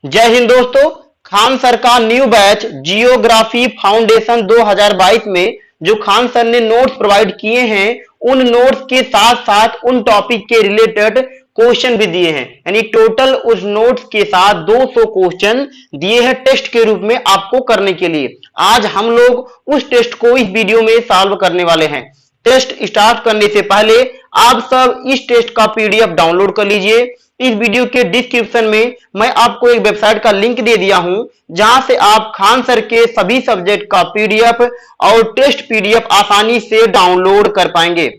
जय हिंद दोस्तों। खान सर का न्यू बैच जियोग्राफी फाउंडेशन 2022 में जो खान सर ने नोट्स प्रोवाइड किए हैं, उन नोट्स के साथ साथ उन टॉपिक के रिलेटेड क्वेश्चन भी दिए हैं। यानी टोटल उस नोट्स के साथ 200 क्वेश्चन दिए हैं टेस्ट के रूप में आपको करने के लिए। आज हम लोग उस टेस्ट को इस वीडियो में सॉल्व करने वाले हैं। टेस्ट स्टार्ट करने से पहले आप सब इस टेस्ट का पीडीएफ डाउनलोड कर लीजिए। इस वीडियो के डिस्क्रिप्शन में मैं आपको एक वेबसाइट का लिंक दे दिया हूं, जहां से आप खान सर के सभी सब्जेक्ट का पीडीएफ और टेस्ट पीडीएफ आसानी से डाउनलोड कर पाएंगे।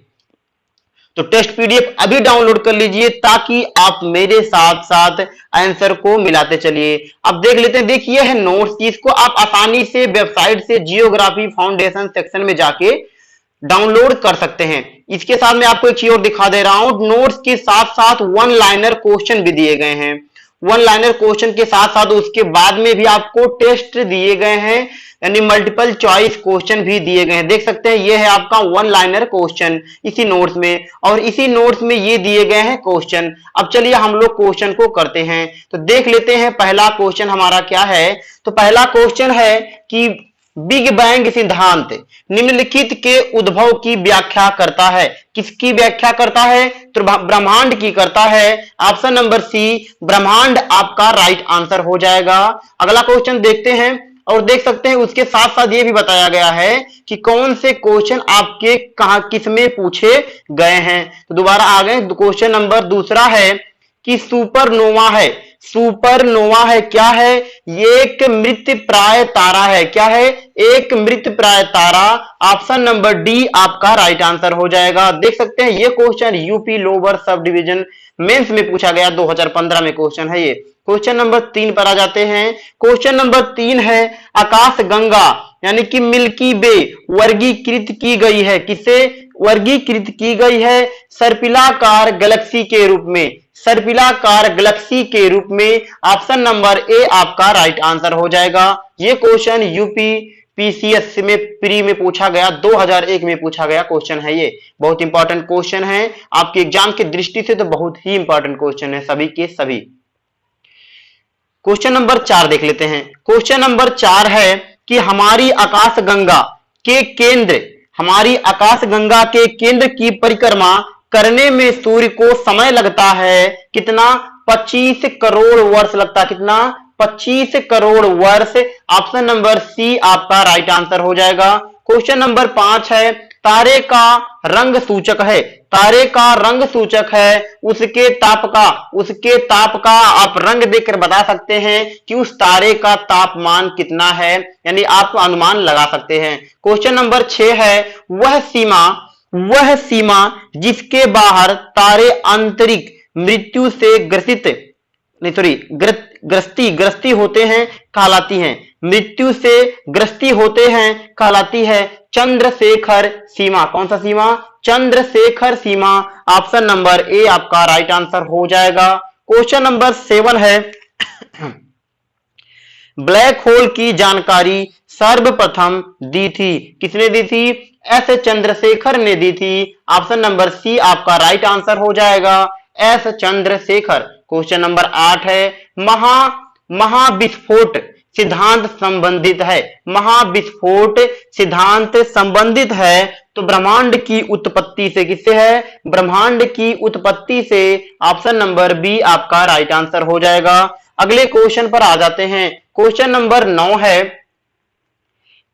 तो टेस्ट पीडीएफ अभी डाउनलोड कर लीजिए ताकि आप मेरे साथ साथ आंसर को मिलाते चलिए। अब देख लेते हैं। देखिए है नोट्स, जिसको आप आसानी से वेबसाइट से जियोग्राफी फाउंडेशन सेक्शन में जाके डाउनलोड कर सकते हैं। इसके साथ मैं आपको एक चीज और दिखा दे रहा हूं। नोट्स के साथ साथ वन लाइनर क्वेश्चन भी दिए गए हैं। वन लाइनर क्वेश्चन के साथ साथ उसके बाद में भी आपको टेस्ट दिए गए हैं, यानी मल्टीपल चॉइस क्वेश्चन भी दिए गए हैं। देख सकते हैं ये है आपका वन लाइनर क्वेश्चन इसी नोट्स में, और इसी नोट्स में ये दिए गए हैं क्वेश्चन। अब चलिए हम लोग क्वेश्चन को करते हैं। तो देख लेते हैं पहला क्वेश्चन हमारा क्या है। तो पहला क्वेश्चन है कि बिग बैंग सिद्धांत निम्नलिखित के उद्भव की व्याख्या करता है। किसकी व्याख्या करता है? तो ब्रह्मांड की करता है। ऑप्शन नंबर सी ब्रह्मांड आपका राइट आंसर हो जाएगा। अगला क्वेश्चन देखते हैं, और देख सकते हैं उसके साथ साथ ये भी बताया गया है कि कौन से क्वेश्चन आपके कहां किस में पूछे गए हैं। तो दोबारा आ गए। क्वेश्चन नंबर दूसरा है कि सुपरनोवा है। सुपरनोवा है क्या है? ये एक मृत प्राय तारा है। क्या है? एक मृत प्राय तारा। ऑप्शन नंबर डी आपका राइट आंसर हो जाएगा। देख सकते हैं ये question UP lower subdivision mains में पूछा गया, 2015 में क्वेश्चन है ये। क्वेश्चन नंबर 3 पर आ जाते हैं। क्वेश्चन नंबर 3 है आकाश गंगा यानी कि मिल्की वे वर्गीकृत की गई है। किसे वर्गीकृत की गई है? सर्पिलाकार गैलेक्सी के रूप में। सर्पिलाकार गैलेक्सी के रूप में। ऑप्शन नंबर ए आपका राइट आंसर हो जाएगा। ये क्वेश्चन यूपी पीसीएस में प्री में पूछा गया, 2001 में पूछा गया क्वेश्चन है। ये बहुत इंपॉर्टेंट क्वेश्चन है आपके एग्जाम की दृष्टि से, तो बहुत ही इंपॉर्टेंट क्वेश्चन है सभी के सभी। क्वेश्चन नंबर 4 देख लेते हैं। क्वेश्चन नंबर 4 है कि हमारी आकाशगंगा के केंद्र, हमारी आकाशगंगा के केंद्र की परिक्रमा करने में सूर्य को समय लगता है कितना? 25 करोड़ वर्ष लगता है। कितना? 25 करोड़ वर्ष। ऑप्शन नंबर सी आपका राइट आंसर हो जाएगा। क्वेश्चन नंबर 5 है तारे का रंग सूचक है। तारे का रंग सूचक है उसके ताप का आप रंग देखकर बता सकते हैं कि उस तारे का तापमान कितना है, यानी आप अनुमान लगा सकते हैं। क्वेश्चन नंबर 6 है वह सीमा जिसके बाहर तारे आंतरिक मृत्यु से ग्रस्ती होते हैं कहलाती हैं। मृत्यु से ग्रस्ती होते हैं कहलाती है चंद्रशेखर सीमा। कौन सा सीमा? चंद्रशेखर सीमा। ऑप्शन नंबर ए आपका राइट आंसर हो जाएगा। क्वेश्चन नंबर 7 है ब्लैक होल की जानकारी सर्वप्रथम दी थी। किसने दी थी? एस चंद्रशेखर ने दी थी। ऑप्शन नंबर सी आपका राइट आंसर हो जाएगा, एस चंद्रशेखर। क्वेश्चन नंबर 8 है महाविस्फोट सिद्धांत संबंधित है। महाविस्फोट सिद्धांत संबंधित है तो ब्रह्मांड की उत्पत्ति से। किससे है? ब्रह्मांड की उत्पत्ति से। ऑप्शन नंबर बी आपका राइट आंसर हो जाएगा। अगले क्वेश्चन पर आ जाते हैं। क्वेश्चन नंबर 9 है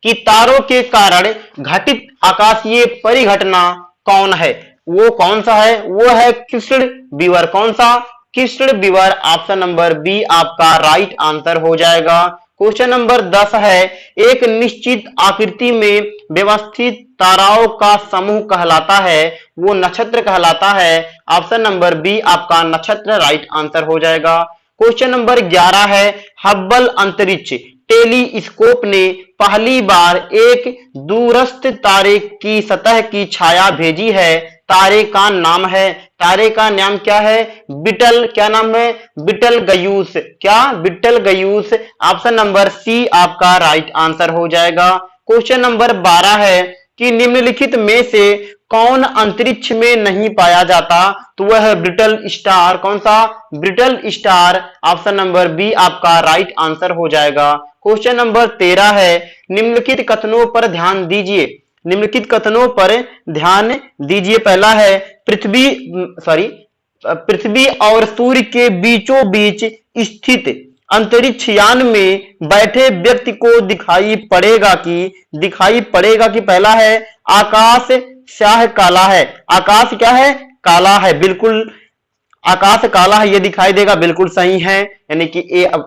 कि तारों के कारण घटित आकाशीय परिघटना कौन है? वो कौन सा है? वो है कृष्ण विवर। कौन सा? कृष्ण विवर। ऑप्शन नंबर बी आपका राइट आंसर हो जाएगा। क्वेश्चन नंबर 10 है एक निश्चित आकृति में व्यवस्थित ताराओं का समूह कहलाता है, वो नक्षत्र कहलाता है। ऑप्शन नंबर बी आपका नक्षत्र राइट आंसर हो जाएगा। क्वेश्चन नंबर 11 है हब्बल अंतरिक्ष टेलीस्कोप ने पहली बार एक दूरस्थ तारे की सतह की छाया भेजी है। तारे का नाम है, तारे का नाम क्या है? बिटल। क्या नाम है? बिटल गयूस। क्या? बिटल गयूस। ऑप्शन नंबर सी आपका राइट आंसर हो जाएगा। क्वेश्चन नंबर 12 है कि निम्नलिखित में से कौन अंतरिक्ष में नहीं पाया जाता, तो वह है ब्रिटल स्टार। कौन सा? Brittle star. Option number B आपका राइट आंसर हो जाएगा। क्वेश्चन नंबर 13 है, निम्नलिखित कथनों पर ध्यान दीजिए। निम्नलिखित कथनों पर ध्यान दीजिए। पहला है पृथ्वी और सूर्य के बीचों बीच स्थित अंतरिक्ष यान में बैठे व्यक्ति को दिखाई पड़ेगा कि पहला है आकाश स्याह काला है। आकाश क्या है? काला है। बिल्कुल आकाश काला है, ये दिखाई देगा, बिल्कुल सही है, यानी कि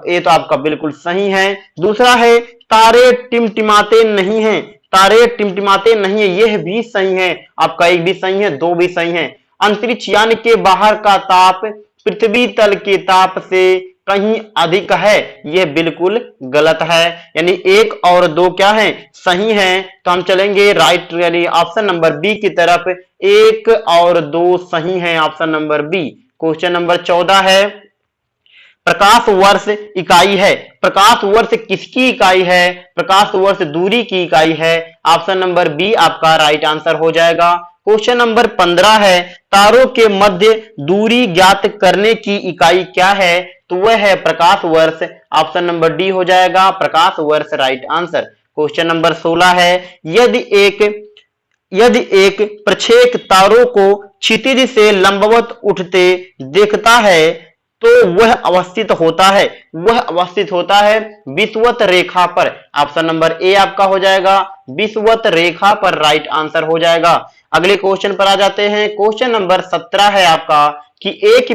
ए तो आपका बिल्कुल सही है। दूसरा है तारे टिमटिमाते नहीं है। तारे टिमटिमाते नहीं है, यह भी सही है। आपका एक भी सही है, दो भी सही है। अंतरिक्ष यान के बाहर का ताप पृथ्वी तल के ताप से कहीं अधिक है, यह बिल्कुल गलत है। यानी एक और दो क्या है? सही है। तो हम चलेंगे राइट यानी ऑप्शन नंबर बी की तरफ। एक और दो सही है, option number B. Question number 14 है, प्रकाश वर्ष इकाई है। प्रकाश वर्ष किसकी इकाई है? प्रकाश वर्ष दूरी की इकाई है। ऑप्शन नंबर बी आपका राइट आंसर हो जाएगा। क्वेश्चन नंबर 15 है, तारों के मध्य दूरी ज्ञात करने की इकाई क्या है? तो वह है प्रकाश वर्ष। ऑप्शन नंबर डी हो जाएगा, प्रकाश वर्ष राइट आंसर। क्वेश्चन नंबर 16 है, यदि एक प्रक्षेप तारों को क्षितिज से लंबवत उठते देखता है तो वह अवस्थित होता है विषुवत रेखा पर। ऑप्शन नंबर ए आपका हो जाएगा, विषुवत रेखा पर राइट आंसर हो जाएगा। अगले क्वेश्चन पर आ जाते हैं। क्वेश्चन नंबर 17 है आपका कि एक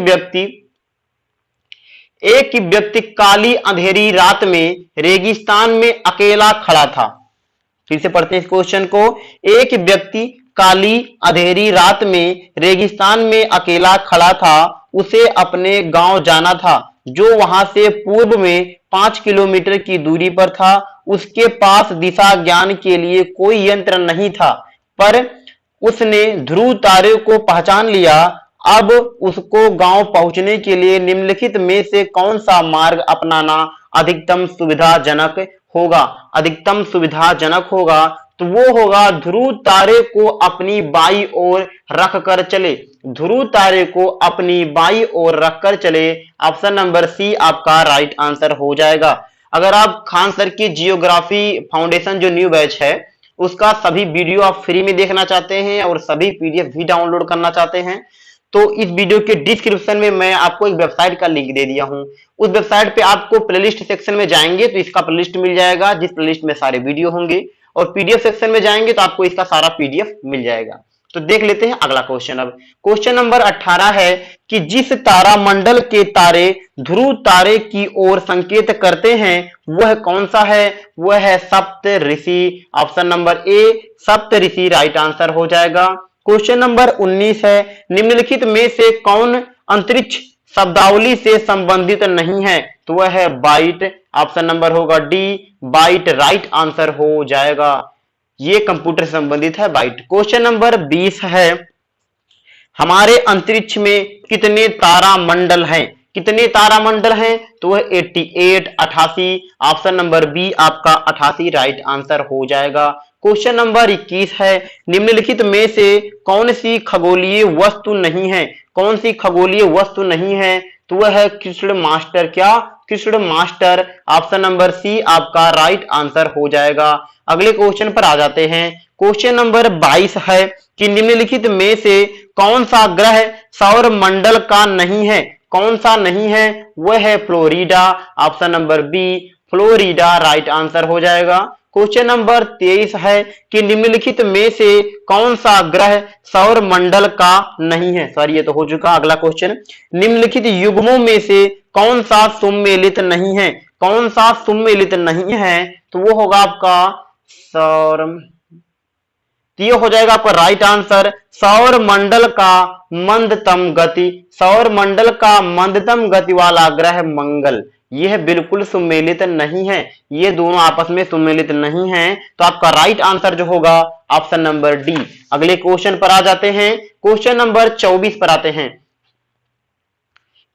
व्यक्ति काली अंधेरी रात में रेगिस्तान में अकेला खड़ा था। फिर से पढ़ते हैं इस क्वेश्चन को। एक व्यक्ति काली अंधेरी रात में रेगिस्तान में अकेला खड़ा था। उसे अपने गांव जाना था जो वहां से पूर्व में 5 किलोमीटर की दूरी पर था। उसके पास दिशा ज्ञान के लिए कोई यंत्र नहीं था, पर उसने ध्रुव तारे को पहचान लिया। अब उसको गांव पहुंचने के लिए निम्नलिखित में से कौन सा मार्ग अपनाना अधिकतम सुविधाजनक होगा? तो वो होगा ध्रुव तारे को अपनी बाई ओर रखकर चले। ध्रुव तारे को अपनी बाई ओर रखकर चले। ऑप्शन नंबर सी आपका राइट आंसर हो जाएगा। अगर आप खान सर की जियोग्राफी फाउंडेशन जो न्यू बैच है उसका सभी वीडियो आप फ्री में देखना चाहते हैं और सभी पीडीएफ भी डाउनलोड करना चाहते हैं तो इस वीडियो के डिस्क्रिप्शन में मैं आपको एक वेबसाइट का लिंक दे दिया हूं। उस वेबसाइट पे आपको प्लेलिस्ट सेक्शन में जाएंगे तो इसका प्लेलिस्ट मिल जाएगा, जिस प्लेलिस्ट में सारे वीडियो होंगे, और पीडीएफ सेक्शन में जाएंगे तो आपको इसका सारा पीडीएफ मिल जाएगा। तो देख लेते हैं अगला क्वेश्चन। अब क्वेश्चन नंबर 18 है कि जिस तारा मंडल के तारे ध्रुव तारे की ओर संकेत करते हैं वह कौन सा है? वह है सप्त ऋषि। ऑप्शन नंबर ए सप्त ऋषि राइट आंसर हो जाएगा। क्वेश्चन नंबर 19 है, निम्नलिखित में से कौन अंतरिक्ष शब्दावली से संबंधित नहीं है? तो वह है बाइट। ऑप्शन नंबर होगा डी, बाइट राइट आंसर हो जाएगा। ये कंप्यूटर से संबंधित है बाइट। क्वेश्चन नंबर 20 है, हमारे अंतरिक्ष में कितने तारामंडल हैं? कितने तारामंडल हैं? तो वह 88। ऑप्शन नंबर बी आपका 88 राइट आंसर हो जाएगा। क्वेश्चन नंबर 21 है, निम्नलिखित में से कौन सी खगोलीय वस्तु नहीं है? कौन सी खगोलीय वस्तु नहीं है? तो वह है कृष्ण मास्टर। क्या? Krishna master. Option number C आपका राइट आंसर हो जाएगा। अगले क्वेश्चन पर आ जाते हैं। क्वेश्चन नंबर 22 है कि निम्नलिखित में से कौन सा ग्रह सौर मंडल का नहीं है? कौन सा नहीं है? वह है Florida. Option number B Florida right answer हो जाएगा। क्वेश्चन नंबर 23 है कि निम्नलिखित में से कौन सा ग्रह सौर मंडल का नहीं है? सॉरी ये तो हो चुका। अगला क्वेश्चन, निम्नलिखित युग्मों में से कौन सा सुमेलित नहीं है? कौन सा सुमेलित नहीं है? तो वो होगा आपका सौर, ये हो जाएगा आपका राइट आंसर सौर मंडल का मंदतम गति। सौर मंडल का मंदतम गति वाला ग्रह मंगल, यह बिल्कुल सुमेलित नहीं है। ये दोनों आपस में सुमेलित नहीं है। तो आपका राइट आंसर जो होगा ऑप्शन नंबर डी। अगले क्वेश्चन पर आ जाते हैं। क्वेश्चन नंबर 24 पर आते हैं।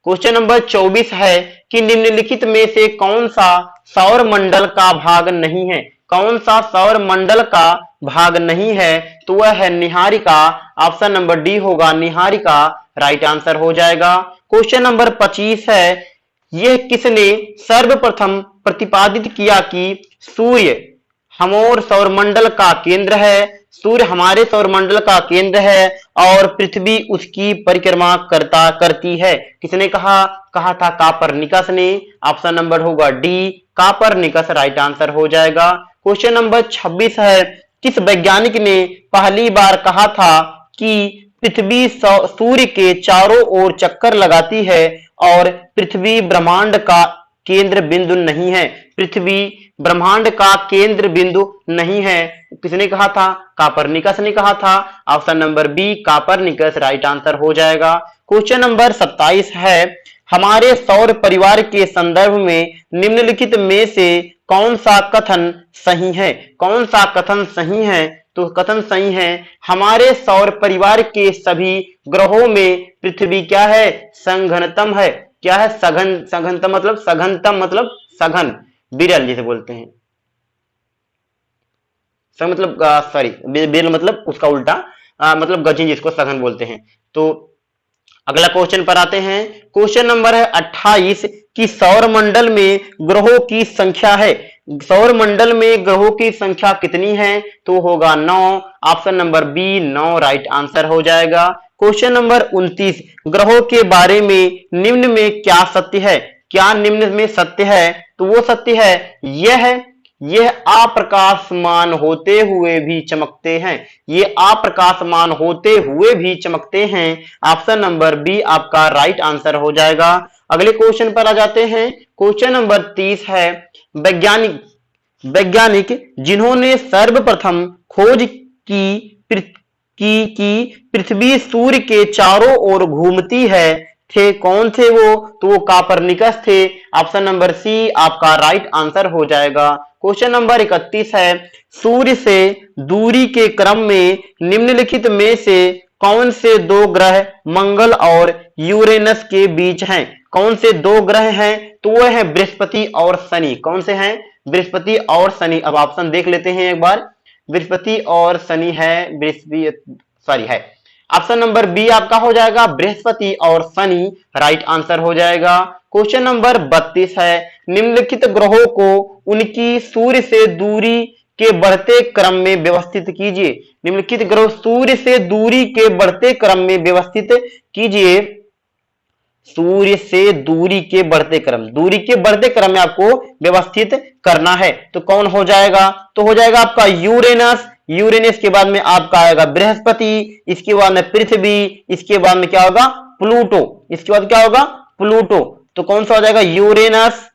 क्वेश्चन नंबर 24 है कि निम्नलिखित में से कौन सा सौर मंडल का भाग नहीं है? कौन सा सौर मंडल का भाग नहीं है? तो वह है निहारिका। ऑप्शन नंबर डी होगा निहारिका, राइट आंसर हो जाएगा। क्वेश्चन नंबर 25 है, यह किसने सर्वप्रथम प्रतिपादित किया कि सूर्य हमारे सौरमंडल का केंद्र है? सूर्य हमारे सौरमंडल का केंद्र है और पृथ्वी उसकी परिक्रमा करती है। किसने कहा था कापरनिकस ने। ऑप्शन नंबर होगा डी, कापरनिकस, राइट आंसर हो जाएगा। क्वेश्चन नंबर 26 है, किस वैज्ञानिक ने पहली बार कहा था कि पृथ्वी सूर्य के चारों ओर चक्कर लगाती है और पृथ्वी ब्रह्मांड का केंद्र बिंदु नहीं है? पृथ्वी ब्रह्मांड का केंद्र बिंदु नहीं है, किसने कहा था? कापरनिकस ने कहा था। Option number B, Copernicus, right answer हो जाएगा। क्वेश्चन नंबर 27 है, हमारे सौर परिवार के संदर्भ में निम्नलिखित में से कौन सा कथन सही है? कौन सा कथन सही है? तो कथन सही है, हमारे सौर परिवार के सभी ग्रहों में पृथ्वी क्या है? संघनतम है। क्या है? सघनतम मतलब सघन, बिरल जिसे बोलते हैं। मतलब सॉरी, बिरल मतलब उसका उल्टा, मतलब गजिन जिसको सघन बोलते हैं। तो अगला क्वेश्चन पर आते हैं। क्वेश्चन नंबर है 28 कि सौरमंडल में ग्रहों की संख्या है। सौरमंडल में ग्रहों की संख्या कितनी है? तो होगा 9। Option number B 9, right answer हो जाएगा। क्वेश्चन नंबर 29, ग्रहों के बारे में निम्न में क्या सत्य है? क्या निम्न में सत्य है? तो वो सत्य है, यह अप्रकाशमान होते हुए भी चमकते हैं। ये अप्रकाशमान होते हुए भी चमकते हैं। ऑप्शन नंबर बी आपका राइट आंसर हो जाएगा। अगले क्वेश्चन पर आ जाते हैं। क्वेश्चन नंबर 30 है, वैज्ञानिक जिन्होंने सर्वप्रथम खोज की पृथ्वी सूर्य के चारों ओर घूमती है थे, कौन थे वो? तो वो कापरनिकस थे। ऑप्शन नंबर सी आपका राइट आंसर हो जाएगा। क्वेश्चन नंबर 31 है, सूर्य से दूरी के क्रम में निम्नलिखित में से कौन से दो ग्रह मंगल और यूरेनस के बीच हैं? कौन से दो ग्रह हैं? तो वह है बृहस्पति और शनि। कौन से हैं? बृहस्पति और शनि। अब ऑप्शन देख लेते हैं एक बार। बृहस्पति और शनि है, ऑप्शन नंबर बी आपका हो जाएगा, बृहस्पति और शनि, राइट आंसर हो जाएगा। क्वेश्चन नंबर 32 है, निम्नलिखित ग्रहों को उनकी सूर्य से दूरी के बढ़ते क्रम में व्यवस्थित कीजिए। निम्नलिखित ग्रह सूर्य से दूरी के बढ़ते क्रम में व्यवस्थित कीजिए। सूर्य से दूरी के बढ़ते क्रम में आपको व्यवस्थित करना है। तो कौन हो जाएगा? तो हो जाएगा आपका यूरेनस के बाद में आपका आएगा बृहस्पति, इसके बाद में पृथ्वी, इसके बाद में क्या होगा? प्लूटो। तो कौन सा हो जाएगा? यूरेनस,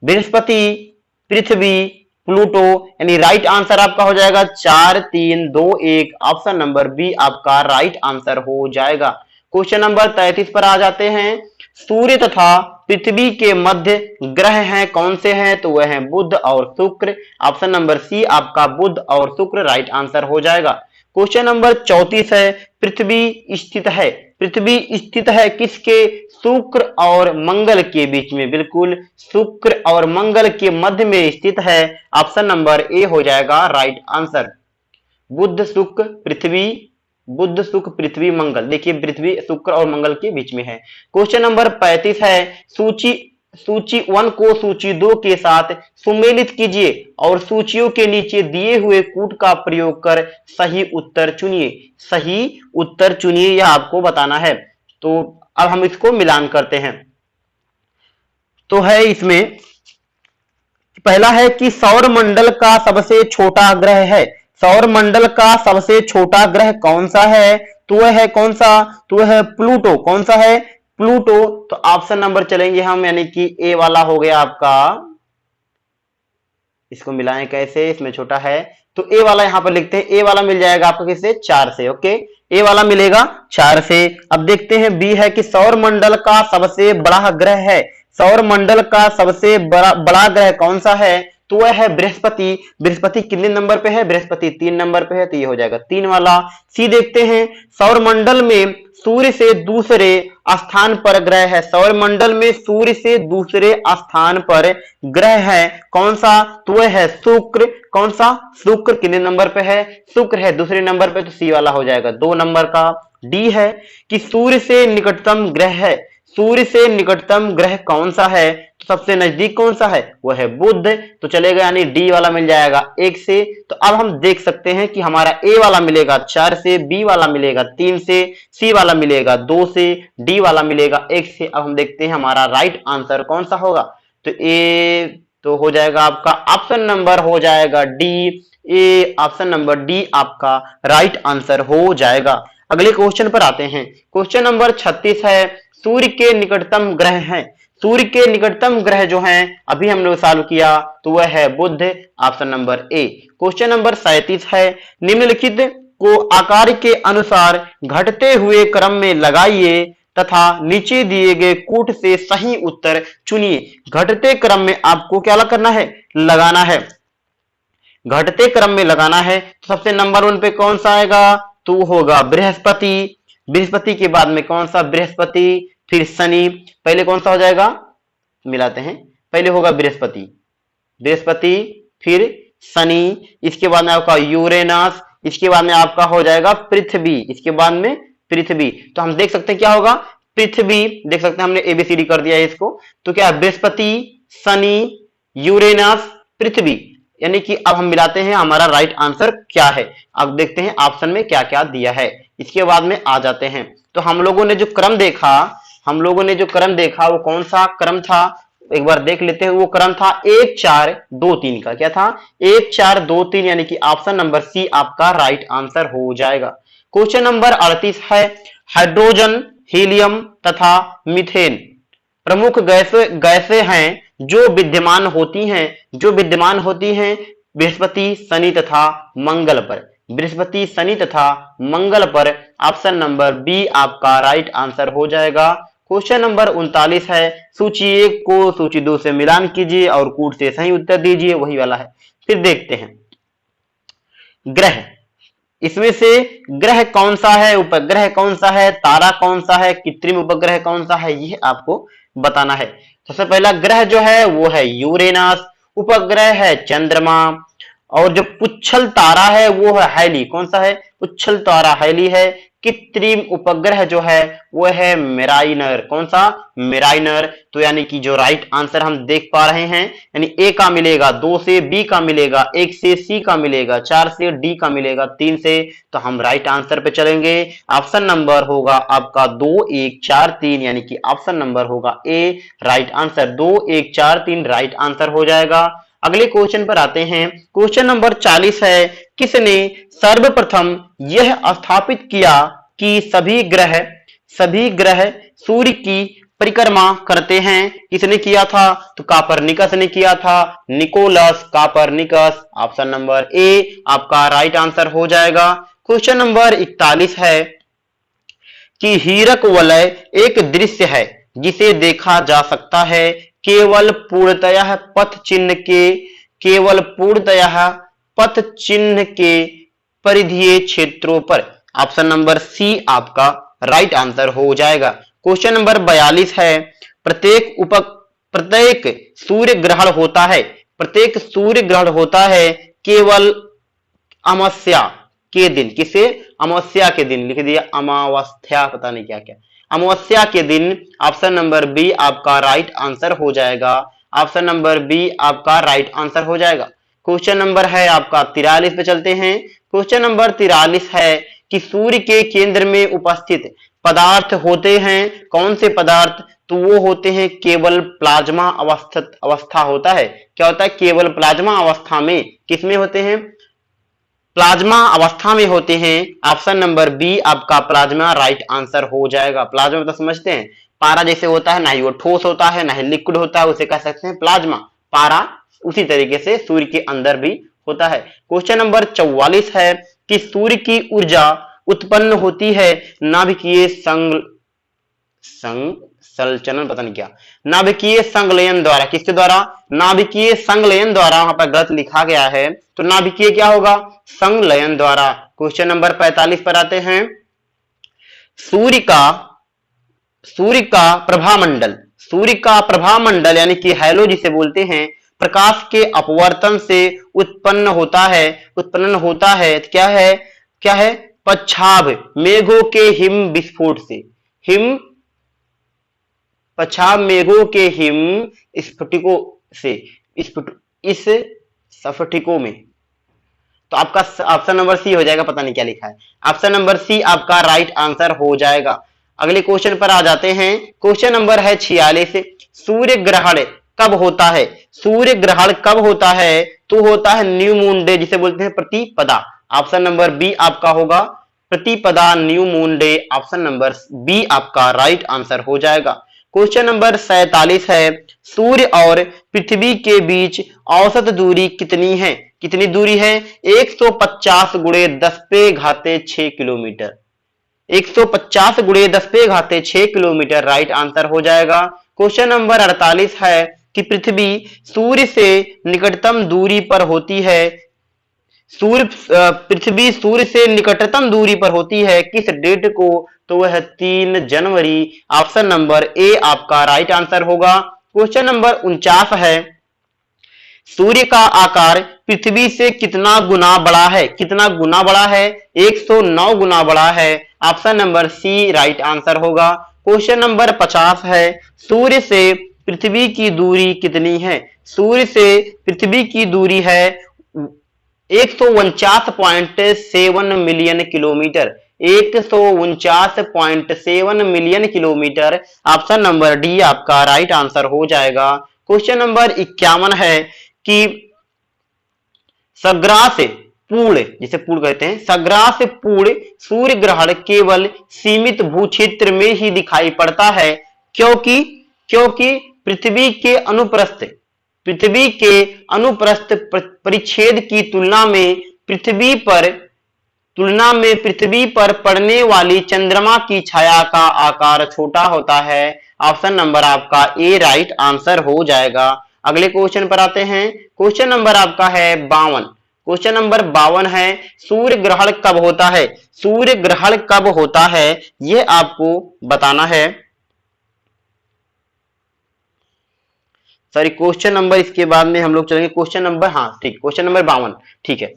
बृहस्पति, पृथ्वी, प्लूटो, यानी राइट आंसर आपका हो जाएगा 4, 3, 2, 1। ऑप्शन नंबर बी आपका राइट आंसर हो जाएगा। क्वेश्चन नंबर 33 पर आ जाते हैं। सूर्य तथा पृथ्वी के मध्य ग्रह हैं, कौन से हैं? तो वह हैं बुध और शुक्र। ऑप्शन नंबर सी आपका बुध और शुक्र, राइट आंसर हो जाएगा। क्वेश्चन नंबर 34 है, पृथ्वी स्थित है किसके? शुक्र और मंगल के बीच में। बिल्कुल, शुक्र और मंगल के मध्य में स्थित है। ऑप्शन नंबर ए हो जाएगा राइट आंसर। बुध शुक्र पृथ्वी मंगल, देखिए पृथ्वी शुक्र और मंगल के बीच में है। क्वेश्चन नंबर 35 है, सूची 1 को सूची 2 के साथ सुमेलित कीजिए और सूचियों के नीचे दिए हुए कूट का प्रयोग कर सही उत्तर चुनिए। यह आपको बताना है। तो अब हम इसको मिलान करते हैं। तो है इसमें पहला है कि सौरमंडल का सबसे छोटा ग्रह है। सौरमंडल का सबसे छोटा ग्रह कौन सा है? तो वह है कौन सा? तो वह है प्लूटो। कौन सा है? प्लूटो। तो ऑप्शन नंबर चलेंगे हम, यानी कि ए वाला हो गया आपका। इसको मिलाएं कैसे? इसमें छोटा है तो ए वाला यहां पर लिखते हैं। ए वाला मिल जाएगा आपको किससे? 4 से। ओके, ए वाला मिलेगा 4 से। अब देखते हैं बी है कि सौरमंडल का सबसे बड़ा ग्रह है। सौरमंडल का सबसे बड़ा ग्रह कौन सा है? तो वह है बृहस्पति। बृहस्पति कितने नंबर पे है? बृहस्पति 3 नंबर पे है, तो ये हो जाएगा 3 वाला। सी देखते हैं, सौरमंडल में सूर्य से दूसरे स्थान पर ग्रह है। सौरमंडल में सूर्य से दूसरे स्थान पर ग्रह है कौन सा? तो वह है शुक्र। कौन सा? शुक्र। कितने नंबर पे है? शुक्र है दूसरे नंबर पे, तो सी वाला हो जाएगा 2 नंबर का। डी है कि सूर्य से निकटतम ग्रह है। सूर्य से निकटतम ग्रह कौन सा है? तो सबसे नजदीक कौन सा है? वह है बुध। तो चलेगा, यानी डी वाला मिल जाएगा 1 से। तो अब हम देख सकते हैं कि हमारा ए वाला मिलेगा 4 से, बी वाला मिलेगा 3 से, सी वाला मिलेगा 2 से, डी वाला मिलेगा 1 से। अब हम देखते हैं हमारा राइट आंसर कौन सा होगा। तो ए तो हो जाएगा आपका ऑप्शन नंबर हो जाएगा D. A option number D आपका राइट आंसर हो जाएगा। अगले क्वेश्चन पर आते हैं। क्वेश्चन नंबर 36 है, सूर्य के निकटतम ग्रह हैं। सूर्य के निकटतम ग्रह जो हैं अभी हमने सॉल्व किया, तो वह है Budh. Option number A. Question number 37 है, निम्नलिखित को आकार के अनुसार घटते हुए क्रम में लगाइए तथा नीचे दिए गए कूट से सही उत्तर चुनिए। घटते क्रम में आपको क्या करना है? लगाना है। घटते क्रम में लगाना है। तो सबसे नंबर 1 पे कौन सा आएगा? तो होगा बृहस्पति। बृहस्पति के बाद में कौन सा? बृहस्पति, फिर शनि। पहले कौन सा हो जाएगा? मिलाते हैं। पहले होगा बृहस्पति, बृहस्पति, फिर शनि, इसके बाद में आपका यूरेनस, इसके बाद में आपका हो जाएगा पृथ्वी, इसके बाद में पृथ्वी। तो हम देख सकते हैं क्या होगा? पृथ्वी। देख सकते हैं हमने एबीसीडी कर दिया है इसको। तो क्या? बृहस्पति, शनि, यूरेनस, पृथ्वी। यानी कि अब हम मिलाते हैं हमारा राइट आंसर क्या है। अब देखते हैं ऑप्शन में क्या क्या दिया है, इसके बाद में आ जाते हैं। तो हम लोगों ने जो क्रम देखा वो कौन सा क्रम था? एक बार देख लेते हैं। वो क्रम था 1 4 2 3 का। क्या था? 1 4 2 3, यानी कि ऑप्शन नंबर सी आपका राइट आंसर हो जाएगा। क्वेश्चन नंबर 38 है, हाइड्रोजन, हीलियम तथा मीथेन प्रमुख गैसें हैं जो विद्यमान होती हैं बृहस्पति, शनि तथा मंगल पर। बृहस्पति, शनि तथा मंगल पर। ऑप्शन नंबर बी आपका राइट आंसर हो जाएगा। क्वेश्चन नंबर 39 है, सूची 1 को सूची 2 से मिलान कीजिए और कूट से सही उत्तर दीजिए। वही वाला है। फिर देखते हैं ग्रह। इसमें से ग्रह कौन सा है, उपग्रह कौन सा है, तारा कौन सा है, कृत्रिम उपग्रह कौन सा है, यह आपको बताना है। सबसे पहला ग्रह जो है वो है यूरेनस, उपग्रह है चंद्रमा, और जो पुच्छल तारा है वो है हैली। कौन सा है? पुच्छल तारा हैली है। कृत्रिम उपग्रह जो है वो है मेराइनर। कौन सा? मेराइनर। तो यानी कि जो राइट आंसर हम देख पा रहे हैं, यानी ए का मिलेगा 2 से, बी का मिलेगा 1 से, सी का मिलेगा 4 से, डी का मिलेगा 3 से। तो हम राइट आंसर पे चलेंगे। ऑप्शन नंबर होगा आपका 2 1 4 3, यानी कि ऑप्शन नंबर होगा ए राइट आंसर। 2 1 4 3 राइट आंसर हो जाएगा। अगले क्वेश्चन पर आते हैं। क्वेश्चन नंबर 40 है, किसने सर्वप्रथम यह स्थापित किया कि सभी ग्रह सूर्य की परिक्रमा करते हैं? किसने किया था? तो कापरनिकस ने किया था। Nicolaus Copernicus. Option number A आपका राइट आंसर हो जाएगा। क्वेश्चन नंबर 41 है कि हीरक वलय एक दृश्य है जिसे देखा जा सकता है केवल पूर्णतः पथ चिन्ह के परिधीय क्षेत्रों पर। ऑप्शन नंबर सी आपका राइट आंसर हो जाएगा। क्वेश्चन नंबर 42 है, प्रत्येक सूर्य ग्रहण होता है केवल अमावस्या के दिन। किसे? अमावस्या के दिन लिख दिया, अमावस्या पता नहीं क्या क्या, अमावस्या के दिन। ऑप्शन नंबर बी आपका राइट आंसर हो जाएगा। ऑप्शन नंबर बी आपका राइट आंसर हो जाएगा। क्वेश्चन नंबर है आपका 43 पे चलते हैं। क्वेश्चन नंबर 43 है कि सूर्य के केंद्र में उपस्थित पदार्थ होते हैं कौन से पदार्थ? तो वो होते हैं केवल प्लाज्मा अवस्था होता है। क्या होता है? केवल प्लाज्मा अवस्था में। किसमें होते हैं? प्लाज्मा अवस्था में होते हैं। ऑप्शन नंबर बी आपका प्लाज्मा राइट आंसर हो जाएगा। प्लाज्मा तो समझते हैं, पारा जैसे होता है, ना ही वो ठोस होता है ना ही लिक्विड होता है, उसे कह सकते हैं प्लाज्मा। पारा उसी तरीके से सूर्य के अंदर भी होता है। क्वेश्चन नंबर 44 है कि सूर्य की ऊर्जा उत्पन्न होती है नाभिकीय संचलन पता नहीं क्या, नाभिकीय संलयन द्वारा। किसके द्वारा? नाभिकीय संलयन द्वारा। वहां पर गलत लिखा गया है, तो नाभिकीय क्या होगा? संलयन द्वारा। क्वेश्चन नंबर 45 पर आते हैं। सूर्य का सूर्य का प्रभामंडल, सूर्य का प्रभामंडल यानी कि हैलो जिसे बोलते हैं, प्रकाश के अपवर्तन से उत्पन्न होता है क्या है पच्छाभ मेघों के हिम विस्फोट से, हिम पच्छाभ मेघों के हिम स्फटिकों से, इस स्फटिकों में। तो आपका ऑप्शन नंबर सी हो जाएगा, पता नहीं क्या लिखा है, ऑप्शन नंबर सी आपका राइट आंसर हो जाएगा। अगले क्वेश्चन पर आ जाते हैं। क्वेश्चन नंबर है 46। सूर्य ग्रहण कब होता है? सूर्य ग्रहण कब होता है? तो होता है न्यू मून डे जिसे बोलते हैं प्रतिपदा। ऑप्शन नंबर बी आपका होगा प्रतिपदा new moon day, option number B आपका राइट आंसर हो जाएगा। क्वेश्चन नंबर 47 है, सूर्य और पृथ्वी के बीच औसत दूरी कितनी है? कितनी दूरी है? 150 गुणे 10 पे घाते 6 किलोमीटर, 150 गुणे 10 पे घाते 6 किलोमीटर राइट आंसर हो जाएगा। क्वेश्चन नंबर 48 है कि पृथ्वी सूर्य से निकटतम दूरी पर होती है, पृथ्वी सूर्य से निकटतम दूरी पर होती है किस डेट को? तो वह 3 जनवरी, ऑप्शन नंबर ए आपका राइट आंसर होगा। क्वेश्चन नंबर 49 है, सूर्य का आकार पृथ्वी से कितना गुना बड़ा है? कितना गुना बड़ा है? 109 गुना बड़ा है, option number C right answer होगा। क्वेश्चन नंबर 50 है, सूर्य से पृथ्वी की दूरी कितनी है? सूर्य से पृथ्वी की दूरी है 149.7 million kilometre, 149.7 million kilometre, option number D आपका राइट आंसर हो जाएगा। क्वेश्चन नंबर 51 है कि सग्रास पूर्ण जिसे पूर्ण कहते हैं, सग्रास पूर्ण सूर्य ग्रहण केवल सीमित भूक्षेत्र में ही दिखाई पड़ता है क्योंकि पृथ्वी के अनुप्रस्थ परिच्छेद की तुलना में पृथ्वी पर पड़ने वाली चंद्रमा की छाया का आकार छोटा होता है, ऑप्शन नंबर आपका ए राइट आंसर हो जाएगा। अगले क्वेश्चन पर आते हैं। क्वेश्चन नंबर आपका है 52। क्वेश्चन नंबर 52 है, सूर्य ग्रहण कब होता है? सूर्य ग्रहण कब होता है यह आपको बताना है। सॉरी, क्वेश्चन नंबर इसके बाद में हम लोग चलेंगे क्वेश्चन नंबर, हाँ ठीक, क्वेश्चन नंबर 52 ठीक है।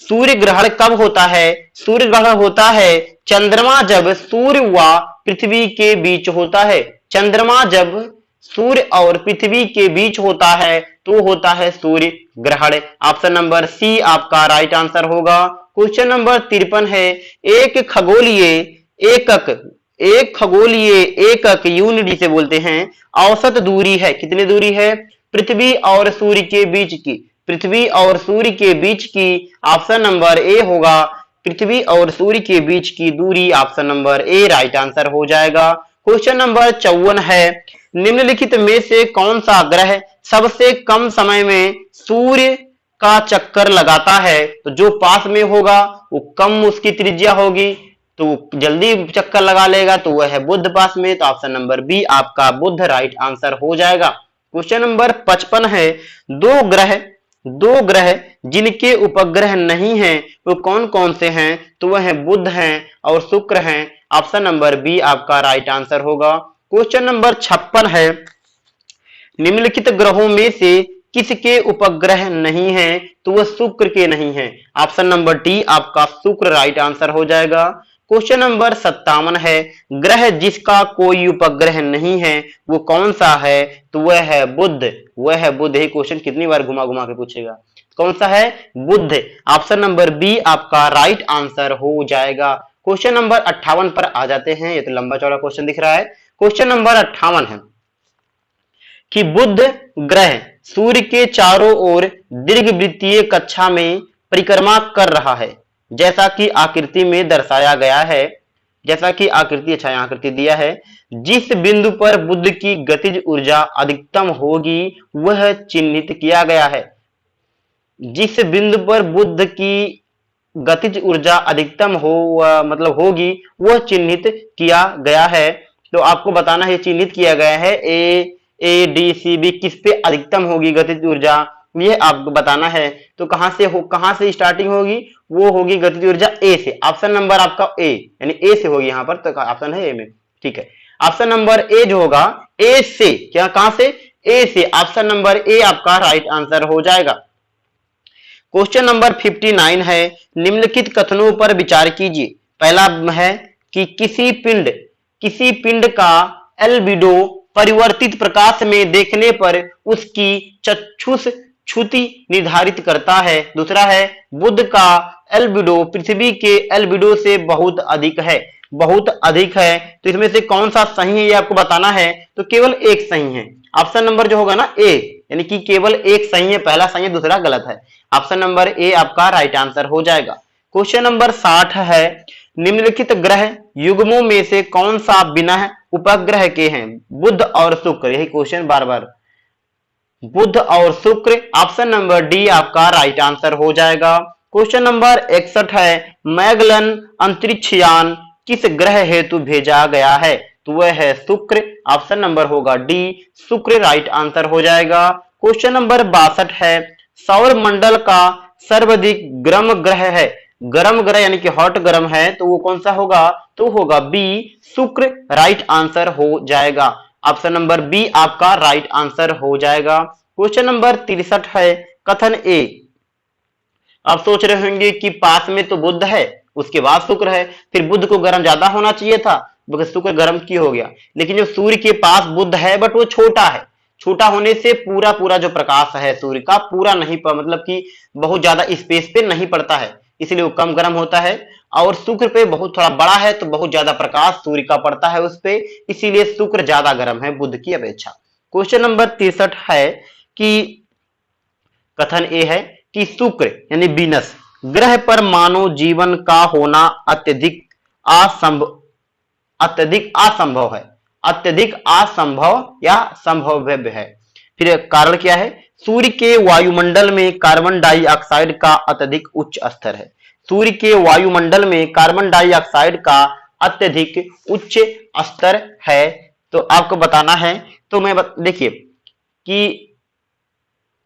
सूर्य ग्रहण कब होता है? सूर्य ग्रहण होता है चंद्रमा जब सूर्य व पृथ्वी के बीच होता है। चंद्रमा जब सूर्य और पृथ्वी के बीच होता है तो होता है सूर्य ग्रहण, ऑप्शन नंबर सी आपका राइट आंसर होगा। क्वेश्चन नंबर 53 है, एक खगोलीय एकक यूनिट जिसे बोलते हैं औसत दूरी है, कितनी दूरी है? पृथ्वी और सूर्य के बीच की, पृथ्वी और सूर्य के बीच की, ऑप्शन नंबर ए होगा पृथ्वी और सूर्य के बीच की दूरी, ऑप्शन नंबर ए राइट आंसर हो जाएगा। क्वेश्चन नंबर 54 है, निम्नलिखित में से कौन सा ग्रह सबसे कम समय में सूर्य का चक्कर लगाता है? तो जो पास में होगा वो कम उसकी त्रिज्या होगी तो जल्दी चक्कर लगा लेगा, तो वह है बुध पास में, तो ऑप्शन नंबर बी आपका बुध राइट आंसर हो जाएगा। क्वेश्चन नंबर 55 है, दो ग्रह जिनके उपग्रह नहीं हैं वो कौन कौन से हैं? तो वह है बुध हैं और शुक्र हैं, ऑप्शन नंबर बी आपका राइट आंसर होगा। क्वेश्चन नंबर 56 है, निम्नलिखित ग्रहों में से किसके उपग्रह नहीं है? तो वह शुक्र के नहीं है, ऑप्शन नंबर डी आपका शुक्र राइट आंसर हो जाएगा। क्वेश्चन नंबर 57 है, ग्रह जिसका कोई उपग्रह नहीं है वो कौन सा है? तो वह है बुध, वह है बुध। ये क्वेश्चन कितनी बार घुमा घुमा के पूछेगा, कौन सा है? बुध, ऑप्शन नंबर बी आपका राइट आंसर हो जाएगा। क्वेश्चन नंबर 58 पर आ जाते हैं, ये तो लंबा चौड़ा क्वेश्चन दिख रहा है। क्वेश्चन नंबर 58 है कि बुध ग्रह सूर्य के चारों ओर दीर्घवृत्तीय कक्षा में परिक्रमा कर रहा है, जैसा कि आकृति में दर्शाया गया है, जैसा कि आकृति, अच्छा यहाँ आकृति दिया है। जिस बिंदु पर बुध की गतिज ऊर्जा अधिकतम होगी वह चिन्हित किया गया है। जिस बिंदु पर बुध की गतिज ऊर्जा अधिकतम मतलब होगी वह चिन्हित किया गया है। तो आपको बताना है चिन्हित किया गया है ए डी सी बी किस पे अधिकतम होगी गतिज ऊर्जा? ये आपको बताना है। तो कहां से स्टार्टिंग होगी, वो होगी गतिज ऊर्जा ए से। ऑप्शन नंबर आपका ए, यानी ए से होगी यहाँ पर, तो ऑप्शन है ए में, ठीक है। ऑप्शन नंबर ए जो होगा ए से, क्या कहां से, ए से, ऑप्शन नंबर ए आपका राइट आंसर हो जाएगा। क्वेश्चन नंबर 59 है, निम्नलिखित कथनों पर विचार कीजिए। पहला है कि किसी पिंड का एल्बिडो परिवर्तित प्रकाश में देखने पर उसकी चक्षुष क्षुति निर्धारित करता है। दूसरा है, बुध का एल्बिडो पृथ्वी के एल्बिडो से बहुत अधिक है। तो इसमें से कौन सा सही है ये आपको बताना है। तो केवल एक सही है, ऑप्शन नंबर जो होगा ना ए, यानी कि केवल एक सही है, पहला सही है, दूसरा गलत है। ऑप्शन नंबर ए आपका राइट आंसर हो जाएगा। क्वेश्चन नंबर 60 है, निम्नलिखित ग्रह युग्मों में से कौन सा बिना उपग्रह के हैं। बुध और शुक्र, यही क्वेश्चन बार बार, बुध और शुक्र, ऑप्शन नंबर डी आपका राइट आंसर हो जाएगा। क्वेश्चन नंबर 61 है, मैगलन अंतरिक्ष यान किस ग्रह हेतु भेजा गया है। तो वह है शुक्र, ऑप्शन नंबर होगा डी, शुक्र राइट आंसर हो जाएगा। क्वेश्चन नंबर 62 है, सौर मंडल का सर्वाधिक गर्म ग्रह है। गर्म ग्रह यानी कि हॉट गर्म है, तो वो कौन सा होगा, तो होगा बी, शुक्र राइट आंसर हो जाएगा। ऑप्शन नंबर बी आपका राइट आंसर हो जाएगा। क्वेश्चन नंबर 63 है, कथन ए। आप सोच रहे होंगे कि पास में तो बुध है, उसके बाद शुक्र है, फिर बुध को गर्म ज्यादा होना चाहिए था, शुक्र गर्म क्यों हो गया। लेकिन जो सूर्य के पास बुध है, बट वो छोटा है, छोटा होने से पूरा जो प्रकाश है सूर्य का पूरा नहीं मतलब कि बहुत ज्यादा स्पेस पे नहीं पड़ता है, इसलिए वो कम गर्म होता है। और शुक्र पे बहुत थोड़ा बड़ा है, तो बहुत ज्यादा प्रकाश सूर्य का पड़ता है उस पे, इसीलिए शुक्र ज्यादा गर्म है बुध की अपेक्षा। क्वेश्चन नंबर 63 है कि कथन ए है कि शुक्र यानी वीनस ग्रह पर मानव जीवन का होना अत्यधिक असंभव या संभव्य है। फिर कारण क्या है, सूर्य के वायुमंडल में कार्बन डाइऑक्साइड का अत्यधिक उच्च स्तर है। सूर्य के वायुमंडल में कार्बन डाइऑक्साइड का अत्यधिक उच्च स्तर है। तो आपको बताना है, तो मैं देखिए कि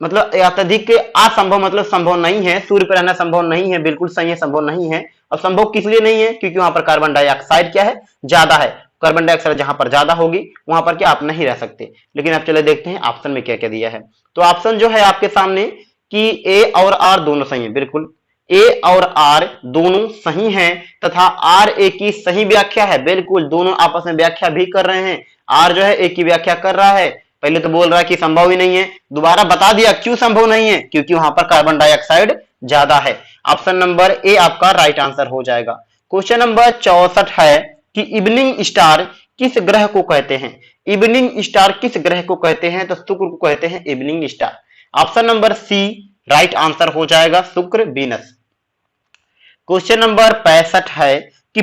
मतलब अत्यधिक असंभव मतलब संभव नहीं है, सूर्य पर रहना संभव नहीं है, बिल्कुल सही है, संभव नहीं है। और संभव किस लिए नहीं है, क्योंकि वहां पर कार्बन डाइऑक्साइड क्या है, ज्यादा है। कार्बन डाइऑक्साइड जहां पर ज्यादा होगी वहां पर क्या आप नहीं रह सकते। लेकिन अब चले देखते हैं ऑप्शन में क्या क्या दिया है। तो ऑप्शन जो है आपके सामने कि ए और आर दोनों सही है, बिल्कुल ए और आर दोनों सही हैं, तथा आर ए की सही व्याख्या है, बिल्कुल दोनों आपस में व्याख्या भी कर रहे हैं। आर जो है ए की व्याख्या कर रहा है, पहले तो बोल रहा है कि संभव ही नहीं है, दोबारा बता दिया क्यों संभव नहीं है, क्योंकि वहां पर कार्बन डाइऑक्साइड ज्यादा है। ऑप्शन नंबर ए आपका राइट आंसर हो जाएगा। क्वेश्चन नंबर 64 है कि इवनिंग स्टार किस ग्रह को कहते हैं। इवनिंग स्टार किस ग्रह को कहते हैं, तो शुक्र को कहते हैं evening star. Option number C right answer हो जाएगा, शुक्र वीनस। क्वेश्चन नंबर 65 है कि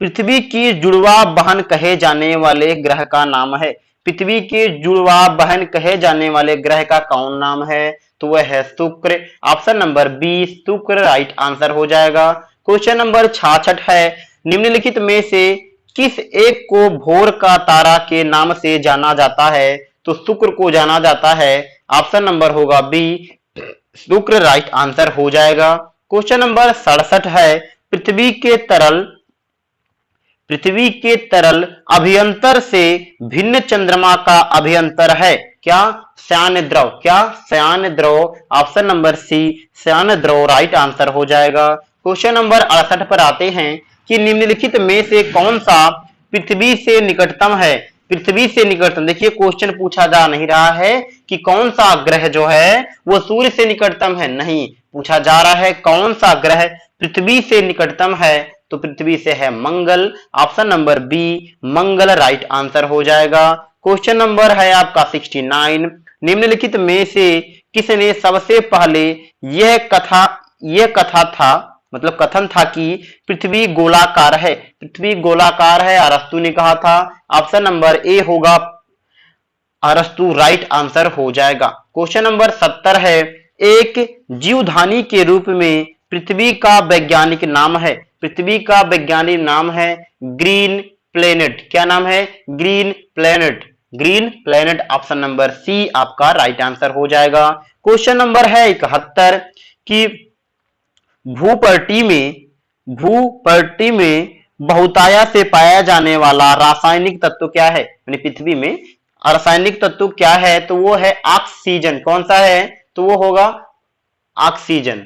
पृथ्वी की जुड़वा बहन कहे जाने वाले ग्रह का नाम है। पृथ्वी के जुड़वा बहन कहे जाने वाले ग्रह का कौन नाम है, तो वह है शुक्र। ऑप्शन नंबर बी शुक्र राइट आंसर हो जाएगा। क्वेश्चन नंबर 66 है, निम्नलिखित में से किस एक को भोर का तारा के नाम से जाना जाता है, तो शुक्र को जाना जाता है। ऑप्शन नंबर होगा बी शुक्र राइट आंसर हो जाएगा। क्वेश्चन नंबर 67 है, पृथ्वी के तरल अभियंतर से भिन्न चंद्रमा का अभियंतर है क्या, श्यान द्रव। क्या श्यान द्रव, ऑप्शन नंबर सी श्यान द्रव राइट आंसर हो जाएगा। क्वेश्चन नंबर 68 पर आते हैं कि निम्नलिखित में से कौन सा पृथ्वी से निकटतम है। पृथ्वी से निकटतम, देखिए क्वेश्चन पूछा जा नहीं रहा है कि कौन सा ग्रह जो है वो सूर्य से निकटतम है, नहीं पूछा जा रहा है कौन सा ग्रह पृथ्वी से निकटतम है, तो पृथ्वी से है मंगल। ऑप्शन नंबर बी मंगल राइट आंसर हो जाएगा। क्वेश्चन नंबर है आपका 69, निम्नलिखित में से किसने सबसे पहले यह कथा था मतलब कथन था कि पृथ्वी गोलाकार है। पृथ्वी गोलाकार है, अरस्तु ने कहा था। ऑप्शन नंबर ए होगा अरस्तु राइट आंसर हो जाएगा। क्वेश्चन नंबर 70 है, एक जीवधानी के रूप में पृथ्वी का वैज्ञानिक नाम है। पृथ्वी का वैज्ञानिक नाम है ग्रीन प्लेनेट। क्या नाम है, green planet. Green planet option number C आपका राइट आंसर हो जाएगा। क्वेश्चन नंबर है 71 कि भूपर्टी में बहुतायत से पाया जाने वाला रासायनिक तत्व क्या है, यानी पृथ्वी में रासायनिक तत्व क्या है, तो वो है ऑक्सीजन। कौन सा है, तो वो होगा ऑक्सीजन।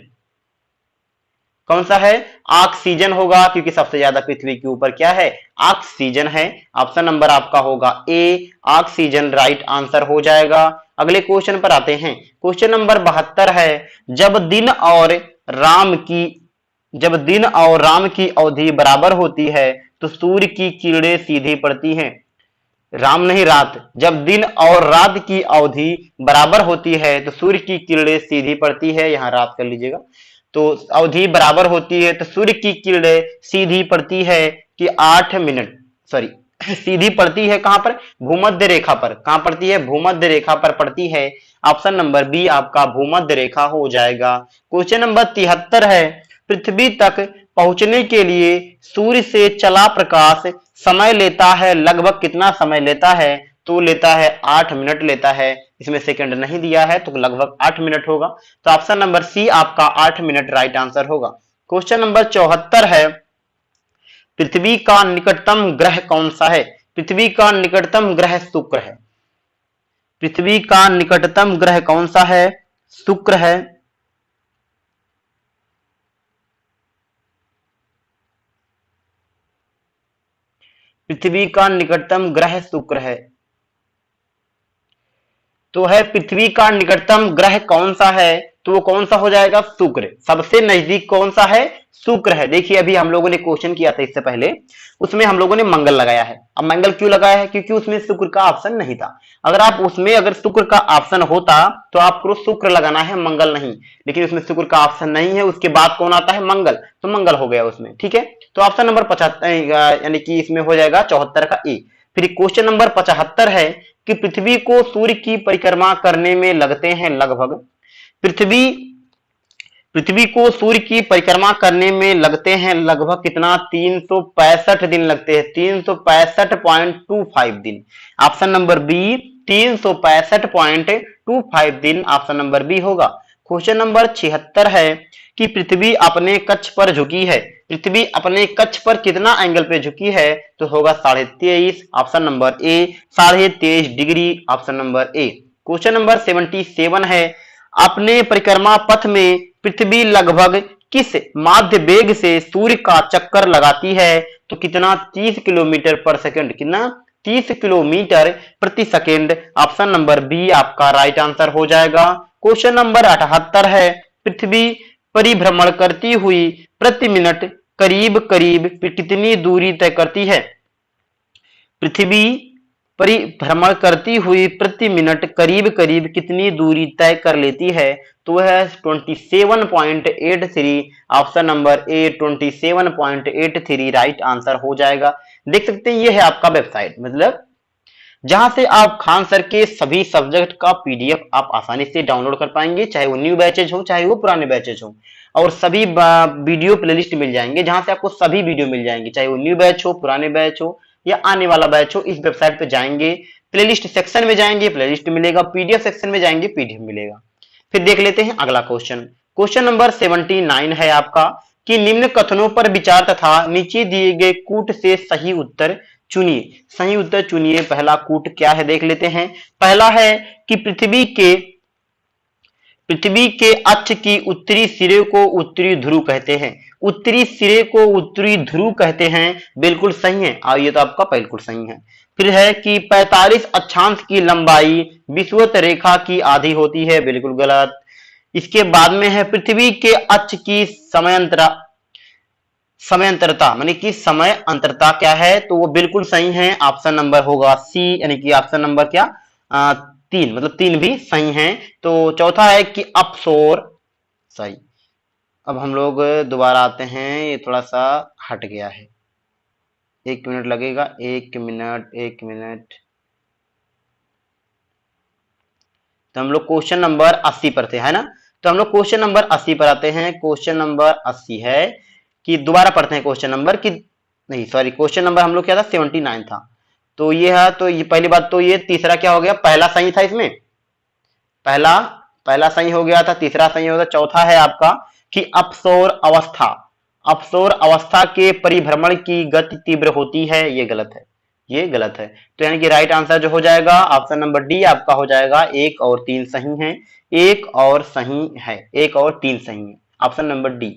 कौन सा है, ऑक्सीजन होगा, क्योंकि सबसे ज्यादा पृथ्वी के ऊपर क्या है, ऑक्सीजन है। ऑप्शन नंबर आपका होगा ए, ऑक्सीजन राइट आंसर हो जाएगा। अगले क्वेश्चन पर आते हैं। क्वेश्चन नंबर 72 है, जब दिन और राम की अवधि बराबर होती है तो सूर्य की किरणें सीधी पड़ती हैं। राम नहीं, रात। जब दिन और रात की अवधि बराबर होती है तो सूर्य की किरणें सीधी पड़ती है, यहां रात कर लीजिएगा। तो अवधि बराबर होती है तो सूर्य की किरणें सीधी पड़ती है कि 8 मिनट, सॉरी सीधी पड़ती है कहां पर, भूमध्य रेखा पर। कहां पड़ती है, भूमध्य रेखा पर पड़ती है। ऑप्शन नंबर बी आपका भूमध्य रेखा हो जाएगा। क्वेश्चन नंबर 73 है, पृथ्वी तक पहुंचने के लिए सूर्य से चला प्रकाश समय लेता है, लगभग कितना समय लेता है, तो लेता है 8 मिनट लेता है। इसमें सेकंड नहीं दिया है तो लगभग 8 मिनट होगा। तो ऑप्शन नंबर सी आपका 8 मिनट राइट आंसर होगा। क्वेश्चन नंबर 74 है, पृथ्वी का निकटतम ग्रह कौन सा है। पृथ्वी का निकटतम ग्रह शुक्र है। पृथ्वी का निकटतम ग्रह कौन सा है, शुक्र है। पृथ्वी का निकटतम ग्रह शुक्र है। तो है पृथ्वी का निकटतम ग्रह कौन सा है, तो वो कौन सा हो जाएगा, शुक्र। सबसे नजदीक कौन सा है, शुक्र है। देखिए अभी हम लोगों ने क्वेश्चन किया था इससे पहले, उसमें हम लोगों ने मंगल लगाया है। अब मंगल क्यों लगाया है, क्योंकि उसमें शुक्र का ऑप्शन नहीं था। अगर शुक्र का ऑप्शन होता तो आपको शुक्र लगाना है, मंगल नहीं। लेकिन उसमें शुक्र का ऑप्शन नहीं है, उसके बाद कौन आता है, मंगल, तो मंगल हो गया उसमें। ठीक है, तो ऑप्शन नंबर 75 यानी कि इसमें हो जाएगा 74 का ए। फिर क्वेश्चन नंबर 75 है कि पृथ्वी को सूर्य की परिक्रमा करने में लगते हैं लगभग, पृथ्वी को सूर्य की परिक्रमा करने में लगते हैं लगभग कितना, 365 दिन लगते हैं, 365.25 दिन। ऑप्शन नंबर बी 365.25 दिन, ऑप्शन नंबर बी होगा। क्वेश्चन नंबर 76 है कि पृथ्वी अपने कक्ष पर झुकी है। पृथ्वी अपने कक्ष पर कितना एंगल पे झुकी है, तो होगा 23.5, option number A 23.5 degree, option number A. Question number 77 है, अपने परिक्रमा पथ में पृथ्वी लगभग किस माध्य वेग से सूर्य का चक्कर लगाती है, तो कितना, 30 किलोमीटर पर सेकंड, कितना, 30 किलोमीटर प्रति सेकंड, ऑप्शन नंबर बी आपका राइट आंसर हो जाएगा। क्वेश्चन नंबर 78 है, पृथ्वी परिभ्रमण करती हुई प्रति मिनट करीब करीब कितनी दूरी तय करती है। पृथ्वी परिभ्रमण करती हुई प्रति मिनट करीब करीब कितनी दूरी तय कर लेती है, तो वह है 27.83, ऑप्शन नंबर ए 27.83 राइट आंसर हो जाएगा। देख सकते हैं ये है आपका वेबसाइट, मतलब जहां से आप खान सर के सभी सब्जेक्ट का पीडीएफ आप आसानी से डाउनलोड कर पाएंगे, चाहे वो न्यू बैचेज हो चाहे वो पुराने बैचेज हो। और सभी वीडियो प्लेलिस्ट मिल जाएंगे जहां से आपको सभी वीडियो मिल जाएंगे, चाहे वो न्यू बैच हो, पुराने बैच हो या आने वाला बैच हो। इस वेबसाइट पे जाएंगे, प्लेलिस्ट सेक्शन में जाएंगे, प्लेलिस्ट मिलेगा, पीडीएफ सेक्शन में जाएंगे, पीडीएफ मिलेगा। फिर देख लेते हैं अगला क्वेश्चन। क्वेश्चन नंबर 79 है आपका कि निम्न कथनों पर विचार तथा नीचे दिए गए कूट से सही उत्तर चुनिए। सही उत्तर चुनिए। पहला कूट क्या है देख लेते हैं। पहला है कि पृथ्वी के अक्ष की उत्तरी सिरे को उत्तरी ध्रुव कहते हैं। उत्तरी सिरे को उत्तरी ध्रुव कहते हैं, बिल्कुल सही है। ये तो आपका बिल्कुल सही है। फिर है कि 45 अक्षांश की लंबाई विषुवत रेखा की आधी होती है, बिल्कुल गलत। इसके बाद में है पृथ्वी के अक्ष की समयांतरता मानी कि समय अंतरता क्या है, तो वो बिल्कुल सही है। ऑप्शन नंबर होगा सी, यानी कि ऑप्शन नंबर क्या, 3, मतलब 3 भी सही है। तो चौथा है कि अपसोर, सही। अब हम लोग दोबारा आते हैं, ये थोड़ा सा हट गया है, 1 मिनट लगेगा, 1 मिनट। तो हम लोग क्वेश्चन नंबर 80 पर थे, है ना। तो हम लोग क्वेश्चन नंबर 80 पर आते हैं। क्वेश्चन नंबर 80 है कि दोबारा पढ़ते हैं क्वेश्चन नंबर की, नहीं सॉरी, क्वेश्चन नंबर हम लोग क्या था, 79 था। तो ये है, तो ये पहली बात तो ये तीसरा क्या हो गया, पहला सही था इसमें, पहला पहला सही हो गया था, तीसरा सही होगा। चौथा है आपका कि अपसौर अवस्था, अपसौर अवस्था के परिभ्रमण की गति तीव्र होती है, ये गलत है, ये गलत है। तो यानी कि राइट आंसर जो हो जाएगा ऑप्शन नंबर डी आपका हो जाएगा। एक और तीन सही है, एक और सही है, एक और तीन सही है, option number D.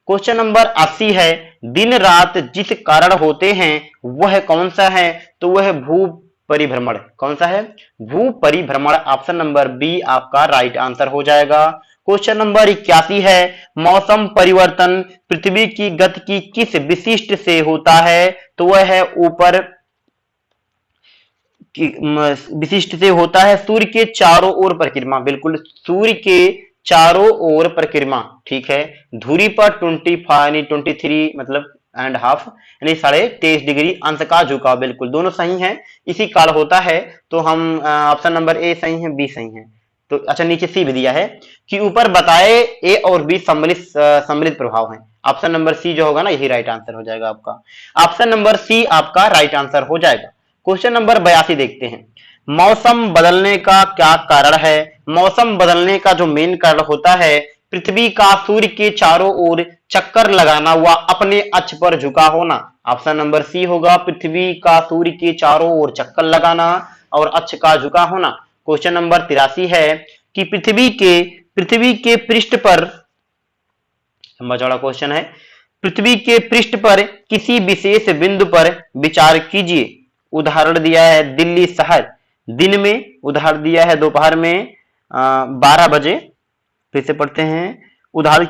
Question number 80 है, दिन रात जिस कारण होते हैं वह कौन सा है, तो वह भू परिभ्रमण, कौन सा है, भू परिभ्रमण, ऑप्शन नंबर बी आपका राइट आंसर हो जाएगा। क्वेश्चन नंबर 81 है, मौसम परिवर्तन पृथ्वी की गति की किस विशिष्ट से होता है, तो वह है ऊपर विशिष्ट से होता है सूर्य के चारों ओर परिक्रमा, बिल्कुल सूर्य के चारों ओर परिक्रमा, ठीक है। धुरी पर 23 मतलब एंड हाफ यानी 23.5 डिग्री अंश का झुकाव, बिल्कुल दोनों सही हैं, इसी काल होता है। तो हम ऑप्शन नंबर ए सही है, बी सही है। तो अच्छा नीचे सी भी दिया है कि ऊपर बताए ए और बी सम्मिलित प्रभाव हैं, ऑप्शन नंबर सी जो होगा ना यही राइट आंसर हो जाएगा आपका, ऑप्शन नंबर सी आपका राइट आंसर हो जाएगा। क्वेश्चन नंबर 82 देखते हैं, मौसम बदलने का क्या कारण है, मौसम बदलने का जो मेन कारण होता है पृथ्वी का सूर्य के चारों ओर चक्कर लगाना व अपने अक्ष पर झुका होना, ऑप्शन नंबर सी होगा, पृथ्वी का सूर्य के चारों ओर चक्कर लगाना और अक्ष का झुका होना। क्वेश्चन नंबर 83 है कि पृथ्वी के पृष्ठ पर, लंबा चौड़ा क्वेश्चन है, पृथ्वी के पृष्ठ पर किसी विशेष बिंदु पर विचार कीजिए। उदाहरण दिया है दिल्ली शहर दिन में, उदाहरण दिया है दोपहर में 12 बजे, फिर से पढ़ते हैं, उदाहरण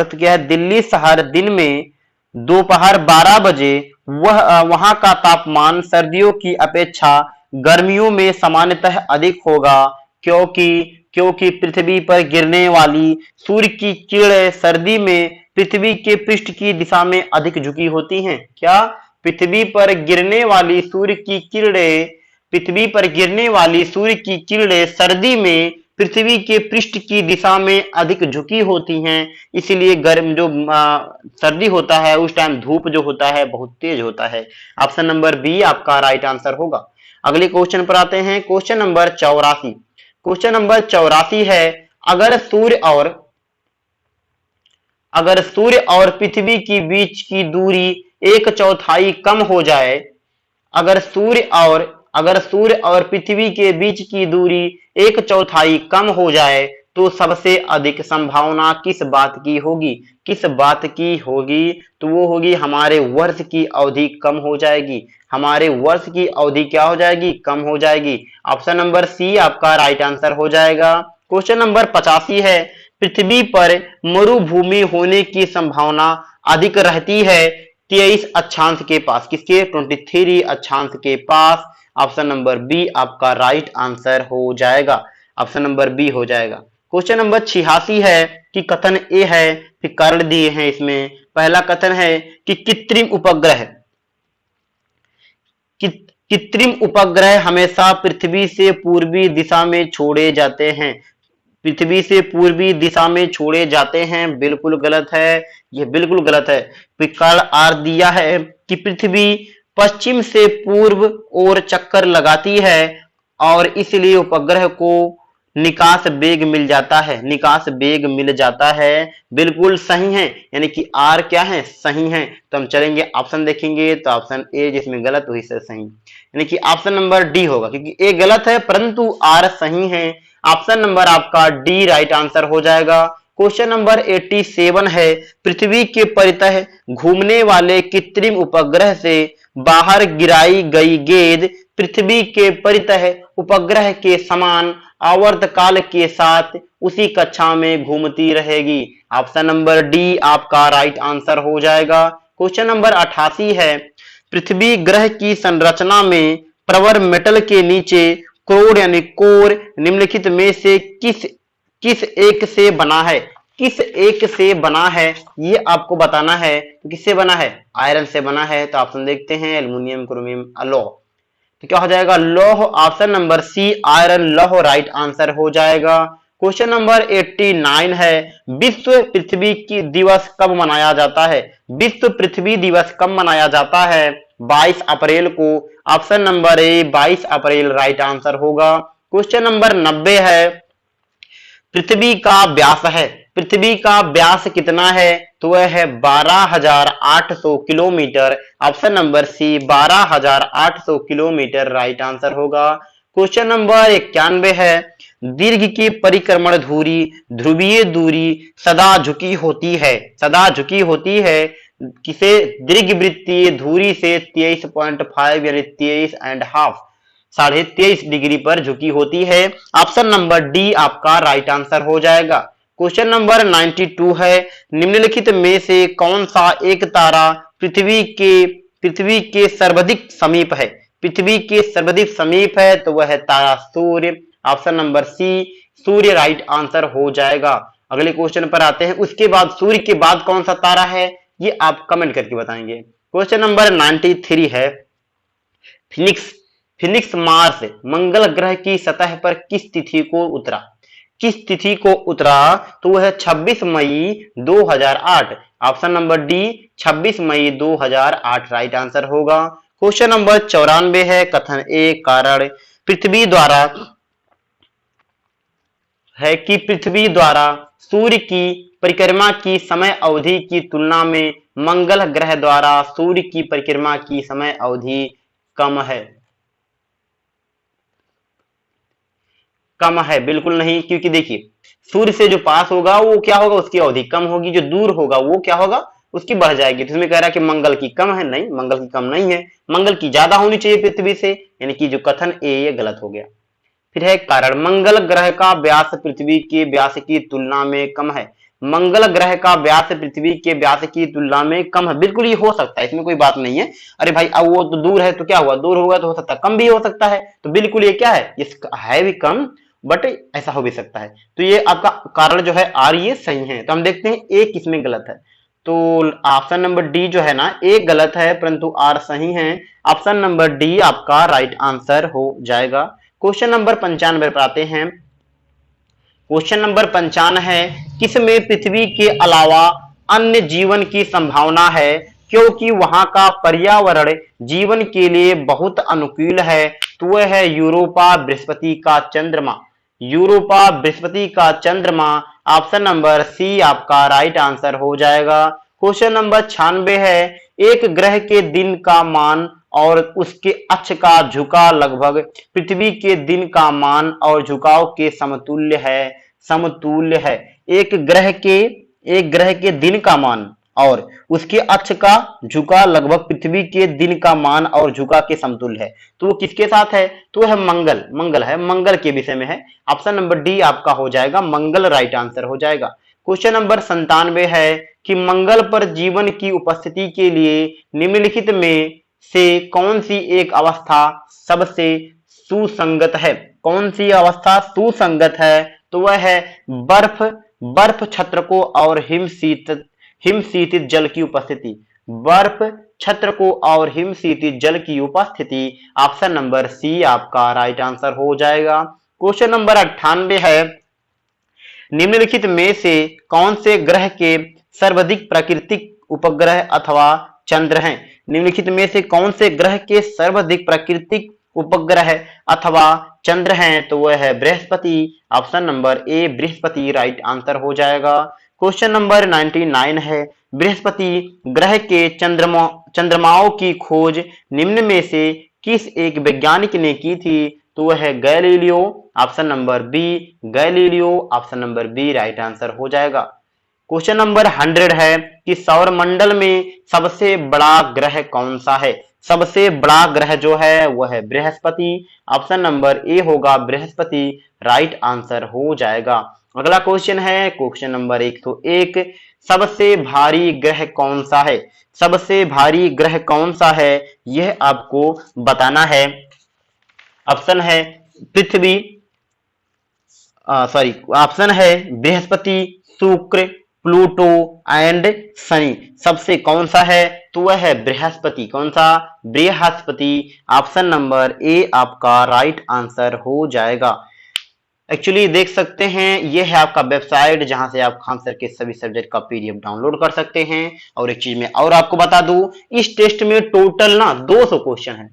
क्या है, दिल्ली शहर दिन में दोपहर 12 बजे वहां का तापमान सर्दियों की अपेक्षा गर्मियों में सामान्यतः अधिक होगा, क्योंकि पृथ्वी पर गिरने वाली सूर्य की किरणें सर्दी में पृथ्वी के पृष्ठ की दिशा में अधिक झुकी होती हैं। क्या, पृथ्वी पर गिरने वाली सूर्य की किरणें सर्दी में पृथ्वी के पृष्ठ की दिशा में अधिक झुकी होती हैं, इसलिए गर्म जो सर्दी होता है उस टाइम धूप जो होता है बहुत तेज होता है, ऑप्शन नंबर बी आपका राइट आंसर होगा। अगले क्वेश्चन पर आते हैं, क्वेश्चन नंबर 84। क्वेश्चन नंबर 84 है, अगर सूर्य और पृथ्वी के बीच की दूरी 1/4 कम हो जाए, अगर सूर्य और पृथ्वी के बीच की दूरी 1/4 कम हो जाए तो सबसे अधिक संभावना किस बात की होगी, किस बात की होगी, तो वो होगी हमारे वर्ष की अवधि कम हो जाएगी, हमारे वर्ष की अवधि क्या हो जाएगी, कम हो जाएगी, ऑप्शन नंबर सी आपका राइट आंसर हो जाएगा। क्वेश्चन नंबर 85 है, पृथ्वी पर मरुभूमि होने की संभावना अधिक रहती है 23 अक्षांश के पास, किसके, 23 अक्षांश के पास, ऑप्शन नंबर बी आपका राइट आंसर हो जाएगा, ऑप्शन नंबर बी हो जाएगा। क्वेश्चन नंबर 86 है कि कथन ए है, फिर कारण दिए हैं इसमें। पहला कथन है कि कृत्रिम उपग्रह हमेशा पृथ्वी से पूर्वी दिशा में छोड़े जाते हैं, पृथ्वी से पूर्वी दिशा में छोड़े जाते हैं, बिल्कुल गलत है, यह बिल्कुल गलत है। कारण आर दिया है कि पृथ्वी पश्चिम से पूर्व ओर चक्कर लगाती है और इसलिए उपग्रह को निकास वेग मिल जाता है, निकास वेग मिल जाता है, बिल्कुल सही है, यानी कि आर क्या है, सही है। तो हम चलेंगे ऑप्शन देखेंगे तो ऑप्शन ए जिसमें गलत वही से सही, यानी कि ऑप्शन नंबर डी होगा, क्योंकि ए गलत है परंतु आर सही है, ऑप्शन नंबर आपका डी राइट आंसर हो जाएगा। क्वेश्चन नंबर 87 है, पृथ्वी के परितः घूमने वाले कृत्रिम उपग्रह से बाहर गिराई गई गेंद पृथ्वी के परितः उपग्रह के समान आवर्तकाल के साथ उसी कक्षा में घूमती रहेगी, ऑप्शन नंबर डी आपका राइट आंसर हो जाएगा। क्वेश्चन नंबर 88 है, पृथ्वी ग्रह की संरचना में प्रवर मेटल के नीचे कोर यानी कोर निम्नलिखित में से किस एक से बना है, किस एक से बना है ये आपको बताना है। तो किससे बना है, आयरन से बना है, तो ऑप्शन देखते हैं एल्युमिनियम, क्रोमियम, लौह, तो क्या हो जाएगा, लौह, ऑप्शन नंबर सी आयरन लौह राइट आंसर हो जाएगा। क्वेश्चन नंबर 89 है, विश्व पृथ्वी की दिवस कब मनाया जाता है, विश्व पृथ्वी दिवस कब मनाया जाता है, 22 अप्रैल को। ऑप्शन नंबर ए 22 अप्रैल राइट आंसर होगा। क्वेश्चन नंबर 90 है, पृथ्वी का व्यास है, पृथ्वी का व्यास कितना है? तो वह है 12,800 kilometre. Option number C 12,800 kilometre right answer होगा। क्वेश्चन नंबर 91 है, दीर्घ की परिक्रमण धुरी ध्रुवीय दूरी सदा झुकी होती है, सदा झुकी होती है किसे? दीर्घवृत्तीय धुरी से 23.5 यानी 23.5 23.5 डिग्री पर झुकी होती है। ऑप्शन नंबर डी आपका राइट आंसर हो जाएगा। क्वेश्चन नंबर 92 है, निम्नलिखित में से कौन सा एक तारा पृथ्वी के सर्वाधिक समीप है? पृथ्वी के सर्वाधिक समीप है तो वह है तारा सूर्य। ऑप्शन नंबर सी सूर्य राइट आंसर हो जाएगा। अगले क्वेश्चन पर आते हैं, उसके बाद सूर्य के बाद कौन सा तारा है ये आप कमेंट करके बताएंगे। क्वेश्चन नंबर 93 है, फिनिक्स मार्स मंगल ग्रह की सतह पर किस तिथि को उतरा? किस तिथि को उतरा? तो वह 26 मई 2008। ऑप्शन नंबर डी 26 मई 2008 राइट आंसर होगा। क्वेश्चन नंबर 94 है, कथन ए कारण पृथ्वी द्वारा है कि पृथ्वी द्वारा सूर्य की परिक्रमा की समय अवधि की तुलना में मंगल ग्रह द्वारा सूर्य की परिक्रमा की समय अवधि कम है। कम है बिल्कुल नहीं, क्योंकि देखिए सूर्य से जो पास होगा वो क्या होगा, उसकी अवधि कम होगी, जो दूर होगा वो क्या होगा, उसकी बढ़ जाएगी। तो इसमें कह रहा है कि मंगल की कम है, नहीं मंगल की कम नहीं है, मंगल की ज्यादा होनी चाहिए पृथ्वी से, यानी कि जो कथन ए ये गलत हो गया। फिर है कारण मंगल ग्रह का व्यास पृथ्वी के व्यास की तुलना में कम है। मंगल ग्रह का व्यास पृथ्वी के व्यास की तुलना में कम है, बिल्कुल ये हो सकता है, इसमें कोई बात नहीं है। अरे भाई अब वो तो दूर है तो क्या हुआ, दूर होगा तो हो सकता है, कम भी हो सकता है, तो बिल्कुल ये क्या है, ये है भी कम बट ऐसा हो भी सकता है। तो ये आपका कारण जो है आर ये सही है। तो हम देखते हैं ए किसमें गलत है। तो ऑप्शन नंबर डी जो है ना ए गलत है परंतु आर सही है। ऑप्शन नंबर डी आपका राइट आंसर हो जाएगा। क्वेश्चन नंबर 95 पर आते हैं। क्वेश्चन नंबर 55 है, किसमें पृथ्वी के अलावा अन्य जीवन की संभावना है क्योंकि वहां का पर्यावरण जीवन के लिए बहुत अनुकूल है? तो वह है यूरोपा बृहस्पति का चंद्रमा। यूरोपा बृहस्पति का चंद्रमा। ऑप्शन नंबर सी आपका राइट आंसर हो जाएगा। क्वेश्चन नंबर 96 है, एक ग्रह के दिन का मान और उसके अक्ष का झुकाव लगभग पृथ्वी के दिन का मान और झुकाव के समतुल्य है। समतुल्य है। एक ग्रह के दिन का मान और उसके अक्ष का झुकाव लगभग पृथ्वी के दिन का मान और झुकाव के समतुल्य है। तो वो किसके साथ है? तो है मंगल है, मंगल के विषय में है। ऑप्शन नंबर डी आपका हो जाएगा, मंगल राइट आंसर हो जाएगा। क्वेश्चन नंबर 97 है कि मंगल पर जीवन की उपस्थिति के लिए निम्नलिखित में से कौन सी एक अवस्था सबसे सुसंगत है? कौन सी अवस्था सुसंगत है? तो वह है बर्फ छत्र को और हिमशीतित जल की उपस्थिति। बर्फ छत्र को और हिमशीतित जल की उपस्थिति। ऑप्शन नंबर सी आपका राइट आंसर हो जाएगा। क्वेश्चन नंबर 98 है, निम्नलिखित में से कौन से ग्रह के सर्वाधिक प्राकृतिक उपग्रह अथवा चंद्र हैं? निम्नलिखित में से कौन से ग्रह के सर्वाधिक प्राकृतिक उपग्रह अथवा चंद्र हैं? तो वह है बृहस्पति। ऑप्शन नंबर ए बृहस्पति राइट आंसर हो जाएगा। क्वेश्चन नंबर 99 है, बृहस्पति ग्रह के चंद्रमाओं की खोज निम्न में से किस एक वैज्ञानिक ने की थी? तो वह है Galileo. Option number B Galileo. Option number B right answer हो जाएगा। क्वेश्चन नंबर 100 है कि सौरमंडल में सबसे बड़ा ग्रह कौन सा है? सबसे बड़ा ग्रह जो है वह है बृहस्पति। ऑप्शन नंबर ए होगा बृहस्पति राइट आंसर हो जाएगा। अगला क्वेश्चन है क्वेश्चन नंबर 101, सबसे भारी ग्रह कौन सा है? सबसे भारी ग्रह कौन सा है यह आपको बताना है। ऑप्शन है पृथ्वी ऑप्शन है बृहस्पति, शुक्र, प्लूटो एंड शनि। सबसे कौन सा है? तो वह है बृहस्पति। कौन सा? बृहस्पति। ऑप्शन नंबर ए आपका राइट आंसर हो जाएगा। एक्चुअली देख सकते हैं, ये है आपका वेबसाइट जहां से आप खान सर के सभी सब्जेक्ट का पीडीएफ डाउनलोड कर सकते हैं। और एक चीज मैं और आपको बता दूं, इस टेस्ट में टोटल ना 200 क्वेश्चन है।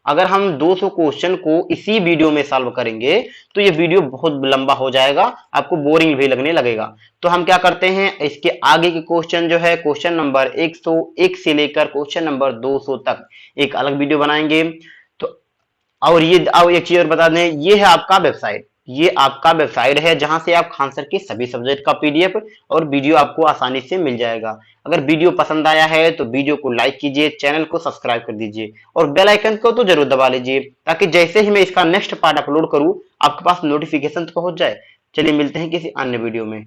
अगर हम 200 क्वेश्चन को इसी वीडियो में सॉल्व करेंगे तो ये वीडियो बहुत लंबा हो जाएगा, आपको बोरिंग भी लगने लगेगा। तो हम क्या करते हैं, इसके आगे के क्वेश्चन जो है क्वेश्चन नंबर 101 से लेकर क्वेश्चन नंबर 200 तक एक अलग वीडियो बनाएंगे। तो और ये अब एक चीज और बता दें, ये है आपका वेबसाइट, ये आपका वेबसाइट है जहां से आप खान सर के सभी सब्जेक्ट का पीडीएफ और वीडियो आपको आसानी से मिल जाएगा। अगर वीडियो पसंद आया है तो वीडियो को लाइक कीजिए, चैनल को सब्सक्राइब कर दीजिए और बेल आइकन को तो जरूर दबा लीजिए, ताकि जैसे ही मैं इसका नेक्स्ट पार्ट अपलोड करूं आपके पास नोटिफिकेशन तो पहुंच जाए। चलिए मिलते हैं किसी अन्य वीडियो में।